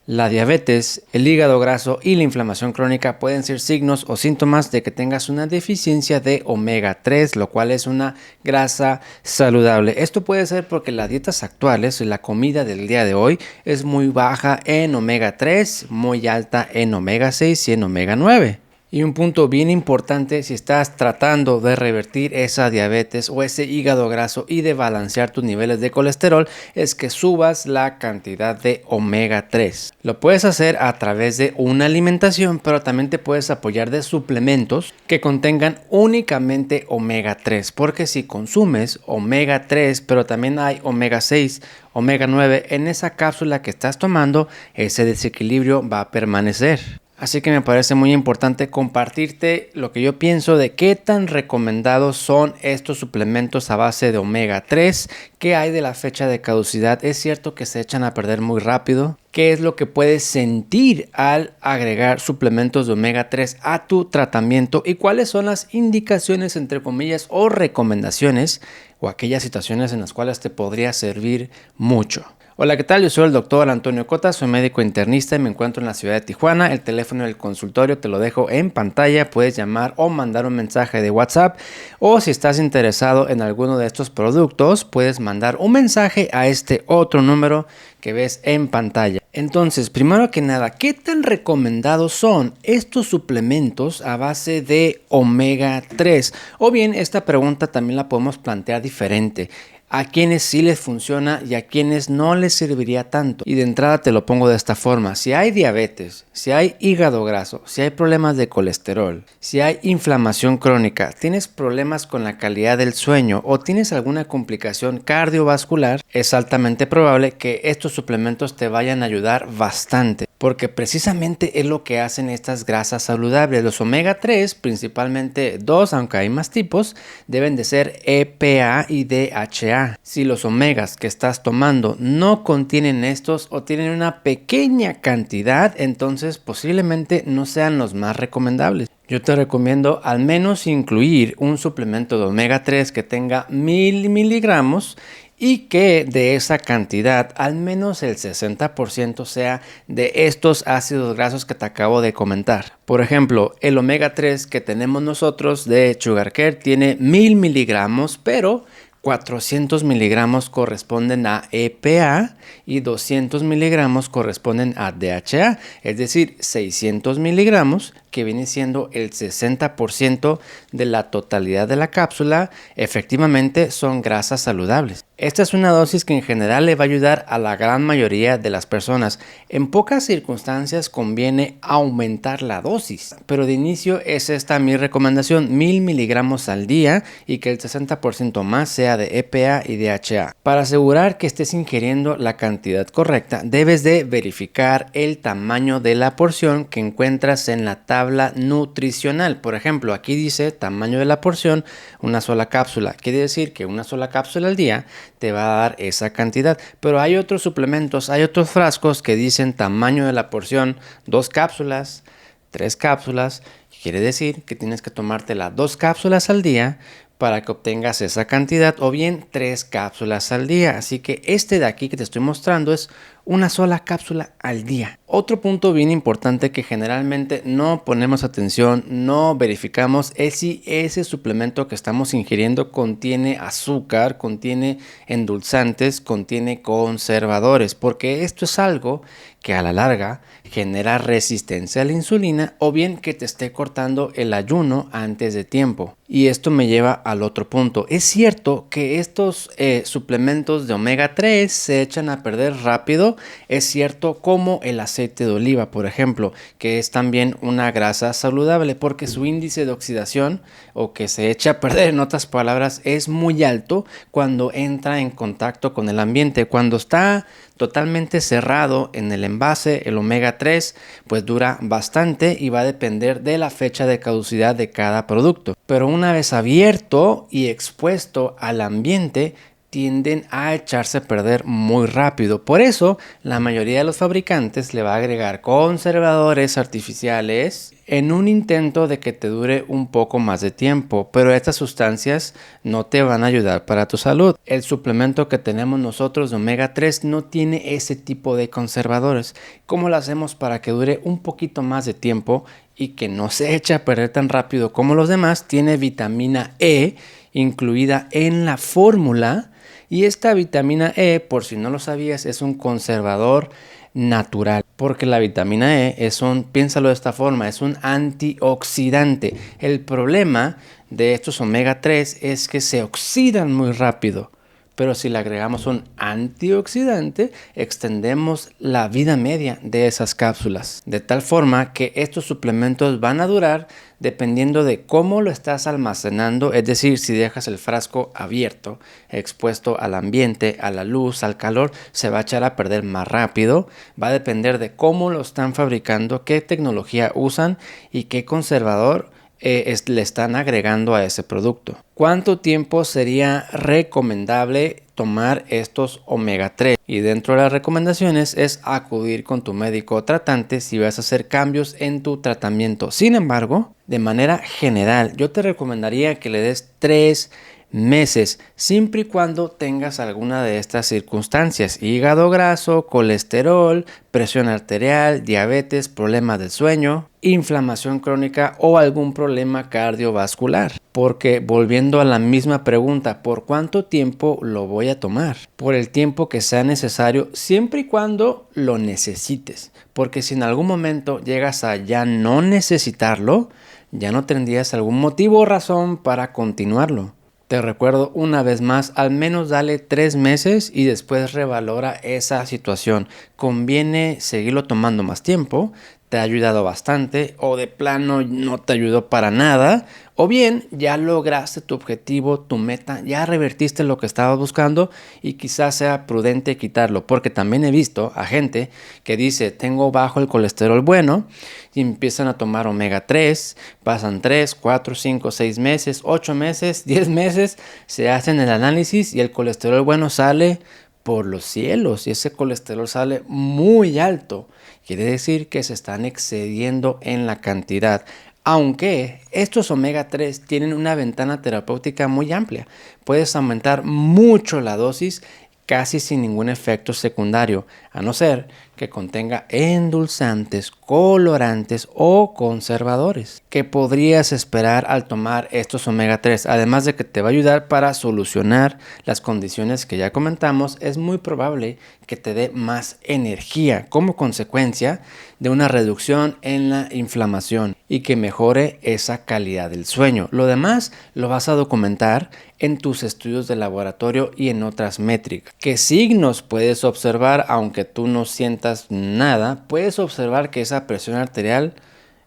La diabetes, el hígado graso y la inflamación crónica pueden ser signos o síntomas de que tengas una deficiencia de omega 3, lo cual es una grasa saludable. Esto puede ser porque las dietas actuales y la comida del día de hoy es muy baja en omega 3, muy alta en omega 6 y en omega 9. Y un punto bien importante si estás tratando de revertir esa diabetes o ese hígado graso y de balancear tus niveles de colesterol es que subas la cantidad de omega 3. Lo puedes hacer a través de una alimentación, pero también te puedes apoyar de suplementos que contengan únicamente omega 3, porque si consumes omega 3, pero también hay omega 6, omega 9 en esa cápsula que estás tomando, ese desequilibrio va a permanecer. Así que me parece muy importante compartirte lo que yo pienso de qué tan recomendados son estos suplementos a base de omega 3, qué hay de la fecha de caducidad, es cierto que se echan a perder muy rápido, qué es lo que puedes sentir al agregar suplementos de omega 3 a tu tratamiento y cuáles son las indicaciones entre comillas o recomendaciones o aquellas situaciones en las cuales te podría servir mucho. Hola, ¿qué tal? Yo soy el doctor Antonio Cota, soy médico internista y me encuentro en la ciudad de Tijuana. El teléfono del consultorio te lo dejo en pantalla, puedes llamar o mandar un mensaje de WhatsApp o si estás interesado en alguno de estos productos, puedes mandar un mensaje a este otro número que ves en pantalla. Entonces, primero que nada, ¿qué tan recomendados son estos suplementos a base de omega 3? O bien, esta pregunta también la podemos plantear diferente. A quienes sí les funciona y a quienes no les serviría tanto. Y de entrada te lo pongo de esta forma. Si hay diabetes, si hay hígado graso, si hay problemas de colesterol, si hay inflamación crónica, tienes problemas con la calidad del sueño o tienes alguna complicación cardiovascular, es altamente probable que estos suplementos te vayan a ayudar bastante. Porque precisamente es lo que hacen estas grasas saludables. Los omega 3, principalmente 2, aunque hay más tipos, deben de ser EPA y DHA. Si los omegas que estás tomando no contienen estos o tienen una pequeña cantidad, entonces posiblemente no sean los más recomendables. Yo te recomiendo al menos incluir un suplemento de omega 3 que tenga 1000 miligramos y que de esa cantidad al menos el 60% sea de estos ácidos grasos que te acabo de comentar. Por ejemplo, el omega 3 que tenemos nosotros de Sugar Care tiene 1000 miligramos, pero 400 miligramos corresponden a EPA y 200 miligramos corresponden a DHA, es decir, 600 miligramos, que viene siendo el 60% de la totalidad de la cápsula, efectivamente son grasas saludables. Esta es una dosis que en general le va a ayudar a la gran mayoría de las personas. En pocas circunstancias conviene aumentar la dosis, pero de inicio es esta mi recomendación, 1000 miligramos al día y que el 60% más sea de EPA y DHA. Para asegurar que estés ingiriendo la cantidad correcta, debes de verificar el tamaño de la porción que encuentras en la tabla nutricional. Por ejemplo, aquí dice tamaño de la porción, una sola cápsula. Quiere decir que una sola cápsula al día te va a dar esa cantidad, pero hay otros suplementos, hay otros frascos que dicen tamaño de la porción, 2 cápsulas, 3 cápsulas, quiere decir que tienes que tomarte las 2 cápsulas al día para que obtengas esa cantidad o bien 3 cápsulas al día. Así que este de aquí que te estoy mostrando es una sola cápsula al día. Otro punto bien importante que generalmente no ponemos atención, no verificamos, es si ese suplemento que estamos ingiriendo contiene azúcar, contiene endulzantes, contiene conservadores, porque esto es algo que a la larga genera resistencia a la insulina o bien que te esté cortando el ayuno antes de tiempo. Y esto me lleva al otro punto. Es cierto que estos suplementos de omega 3 se echan a perder rápido. Es cierto, como el aceite de oliva, por ejemplo, que es también una grasa saludable porque su índice de oxidación o que se echa a perder, en otras palabras, es muy alto cuando entra en contacto con el ambiente. Cuando está totalmente cerrado en el envase, el omega 3 pues dura bastante y va a depender de la fecha de caducidad de cada producto. Pero una vez abierto y expuesto al ambiente, tienden a echarse a perder muy rápido. Por eso, la mayoría de los fabricantes le va a agregar conservadores artificiales en un intento de que te dure un poco más de tiempo, pero estas sustancias no te van a ayudar para tu salud. El suplemento que tenemos nosotros de omega 3 no tiene ese tipo de conservadores. ¿Cómo lo hacemos para que dure un poquito más de tiempo y que no se eche a perder tan rápido como los demás? Tiene vitamina E incluida en la fórmula, y esta vitamina E, por si no lo sabías, es un conservador natural, porque la vitamina E piénsalo de esta forma, es un antioxidante. El problema de estos omega 3 es que se oxidan muy rápido, pero si le agregamos un antioxidante, extendemos la vida media de esas cápsulas, de tal forma que estos suplementos van a durar dependiendo de cómo lo estás almacenando, es decir, si dejas el frasco abierto, expuesto al ambiente, a la luz, al calor, se va a echar a perder más rápido. Va a depender de cómo lo están fabricando, qué tecnología usan y qué conservador le están agregando a ese producto. ¿Cuánto tiempo sería recomendable tomar estos omega 3? Y dentro de las recomendaciones es acudir con tu médico tratante si vas a hacer cambios en tu tratamiento. Sin embargo, de manera general, yo te recomendaría que le des 3 meses, siempre y cuando tengas alguna de estas circunstancias: hígado graso, colesterol, presión arterial, diabetes, problemas del sueño, inflamación crónica o algún problema cardiovascular. Porque volviendo a la misma pregunta, ¿por cuánto tiempo lo voy a tomar? Por el tiempo que sea necesario, siempre y cuando lo necesites. Porque si en algún momento llegas a ya no necesitarlo, ya no tendrías algún motivo o razón para continuarlo. Te recuerdo una vez más, al menos dale 3 meses y después revalora esa situación. ¿Conviene seguirlo tomando más tiempo? ¿Te ha ayudado bastante? ¿O de plano no te ayudó para nada? ¿O bien ya lograste tu objetivo, tu meta, ya revertiste lo que estabas buscando y quizás sea prudente quitarlo? Porque también he visto a gente que dice: tengo bajo el colesterol bueno, y empiezan a tomar omega 3, pasan 3, 4, 5, 6 meses, 8 meses, 10 meses, se hacen el análisis y el colesterol bueno sale por los cielos, y ese colesterol sale muy alto. Quiere decir que se están excediendo en la cantidad. Aunque estos omega 3 tienen una ventana terapéutica muy amplia, puedes aumentar mucho la dosis casi sin ningún efecto secundario, a no ser que contenga endulzantes, colorantes o conservadores. ¿Qué podrías esperar al tomar estos omega 3? Además de que te va a ayudar para solucionar las condiciones que ya comentamos, es muy probable que te dé más energía como consecuencia de una reducción en la inflamación y que mejore esa calidad del sueño. Lo demás lo vas a documentar en tus estudios de laboratorio y en otras métricas. ¿Qué signos puedes observar aunque tú no sientas nada? Puedes observar que esa presión arterial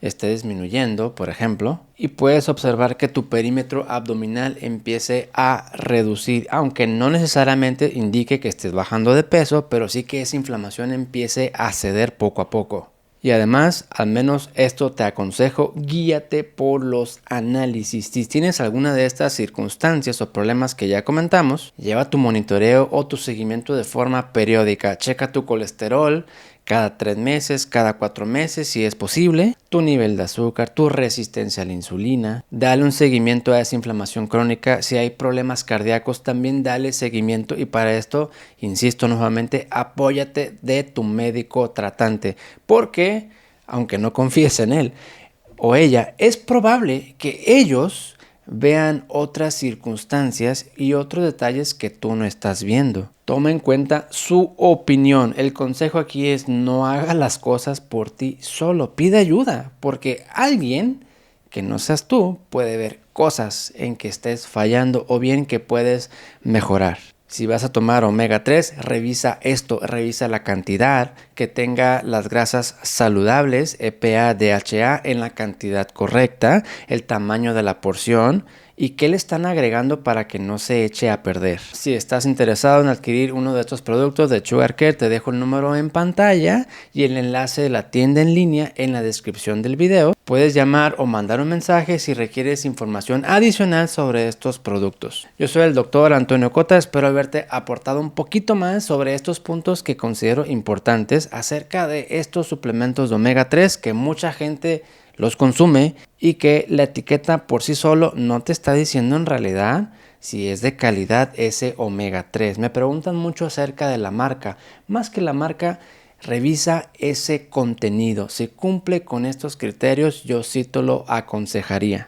esté disminuyendo, por ejemplo, y puedes observar que tu perímetro abdominal empiece a reducir, aunque no necesariamente indique que estés bajando de peso, pero sí que esa inflamación empiece a ceder poco a poco. Y además, al menos esto te aconsejo, guíate por los análisis. Si tienes alguna de estas circunstancias o problemas que ya comentamos, lleva tu monitoreo o tu seguimiento de forma periódica. Checa tu colesterol cada 3 meses, cada 4 meses si es posible, tu nivel de azúcar, tu resistencia a la insulina. Dale un seguimiento a esa inflamación crónica. Si hay problemas cardíacos, también dale seguimiento, y para esto, insisto nuevamente, apóyate de tu médico tratante, porque aunque no confíes en él o ella, es probable que ellos vean otras circunstancias y otros detalles que tú no estás viendo. Toma en cuenta su opinión. El consejo aquí es: no haga las cosas por ti solo. Pide ayuda, porque alguien que no seas tú puede ver cosas en que estés fallando o bien que puedes mejorar. Si vas a tomar omega 3, revisa esto, revisa la cantidad, que tenga las grasas saludables, EPA, DHA, en la cantidad correcta, el tamaño de la porción y qué le están agregando para que no se eche a perder. Si estás interesado en adquirir uno de estos productos de Sugar Care, te dejo el número en pantalla y el enlace de la tienda en línea en la descripción del video. Puedes llamar o mandar un mensaje si requieres información adicional sobre estos productos. Yo soy el doctor Antonio Cota, espero haberte aportado un poquito más sobre estos puntos que considero importantes acerca de estos suplementos de omega 3 que mucha gente los consume y que la etiqueta por sí solo no te está diciendo en realidad si es de calidad ese omega 3. Me preguntan mucho acerca de la marca. Más que la marca, revisa ese contenido. Si cumple con estos criterios, yo sí te lo aconsejaría.